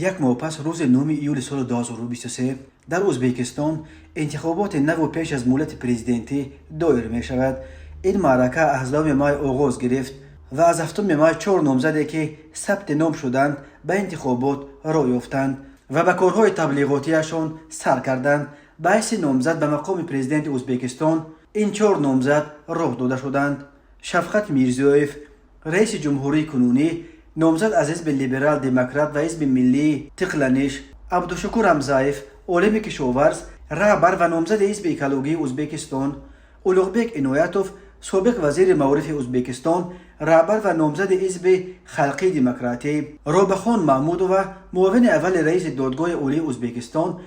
یک ماه پس روز 9 ایول سال 2023 در ازبکستان انتخابات نو پیش از مولت پرزیدنتی دایر می شود. این معرکه از 9 ماه آغاز گرفت و از 7 ماه 4 نامزدی که ثبت نام شدند به انتخابات راه یافتند و به کارهای تبلیغاتیشان سر کردند. باعث نامزد به مقام پرزیدنت ازبکستان این 4 نامزد راه داده شدند: شفقت میرزیویف رئیس جمهوری کنونی، نامزد از حزب لیبرال دموکرات و حزب ملی تقلانش، عبدالشکور حمزایف عالم کشاورز رهبر و نامزد حزب اکولوژی ازبکستان، اولوغبک عنایتوف سابق وزیر معارف ازبکستان رهبر و نامزد حزب خلقی دموکراتی، رابخان محمود و معاون اول رئیس دادگاه عالی ازبکستان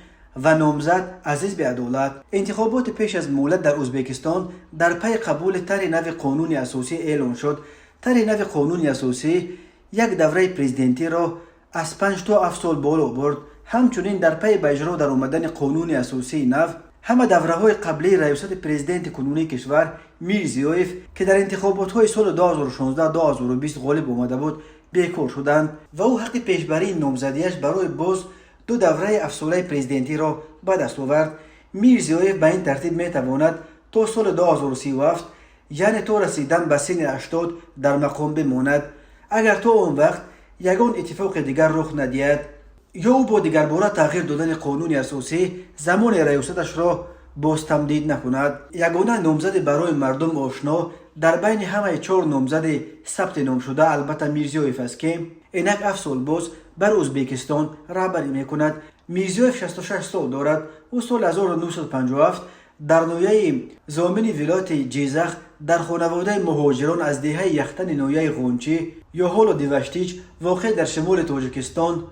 و نامزد از حزب عدالت. انتخابات پیش از مولت در ازبکستان در پی قبول طرح نو قانون اساسی اعلان شد. طرح نو قانون اساسی یک دوره پرزیدنتی را از 5 تا 7 سال بالا برد. همچنین در پی به اجرا در آمدن قانون اساسی نو، همه دوره‌های قبلی ریاست پرزیدنت کنونی کشور میرزیویف که در انتخابات‌های سال 2016-2020 غالب آمده بود بیکار شدند و او حق پیشبری نامزدیش برای باز 2 دوره 7 ساله پرزیدنتی را به دست آورد. میرزیویف به این ترتیب میتواند تا سال 2037 یعنی تا رسیدن به سن 80 در مقام بماند. اگر تا آن وقت یگان اتفاق دیگر رخ ندهد یا او با دیگر باره تغییر دادن قانون اساسی زمان ریاستش را باز تمدید نکند، یگانه نامزد برای مردم آشنا در بین همه 4 نامزد ثبت نام شده البته میرزیویف است که اینک 7 سال باز بر ازبکستان رهبری میکند. میرزیویف 66 سال دارد. او سال 1957 در ناحیه زامن ولایت جیزخ در خانواده مهاجران از دهه یختن ناحیه غونچی یا حالا دیوشتیچ واقع در شمال تاجیکستان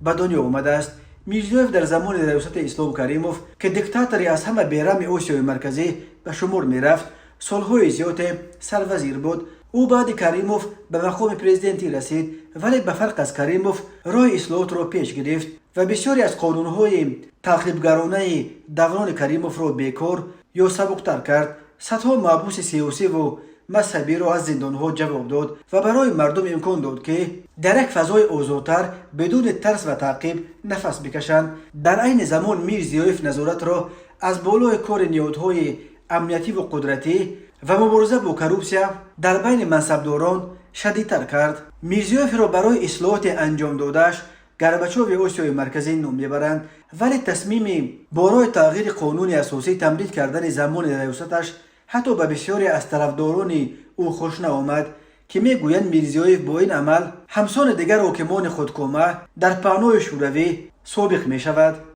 به دنیا آمده است. میرزیویف در زمان ریاست اسلام کریموف که دیکتاتوری از همه بیرم آسیای مرکزی به شمار میرفت سالهای زیاد سروزیر بود. او بعد کریموف به مقام پرزیدنتی رسید، ولی به فرق از کریموف راه اصلاحات را پیش گرفت و بسیاری از قانونهای تخریبگرانه دوران کریموف را بیکار یا سبکتر کرد. صدها محبوس سیاسی و مذهبی را از زندانها جواب داد و برای مردم امکان داد که در یک فضای آزادتر بدون ترس و تعقیب نفس بکشند. در عین زمان میرزیویف نظارت را از بالای کار نهادهای امنیتی و قدرتی و مبارزه با کروپسیا در بین منصبداران شدیدتر کرد. میرزیویف را برای اصلاحات انجام دادش گرباچوف آسیای مرکزی نام میبرند، ولی تصمیم برای تغییر قانون اساسی تمدید کردن زمان ریاستش حتی به بسیاری از طرفداران او خوش نآمد که میگویند میرزیویف با این عمل همسان دیگر حاکمان خودکامه در پهنای شوروی سابق می شود.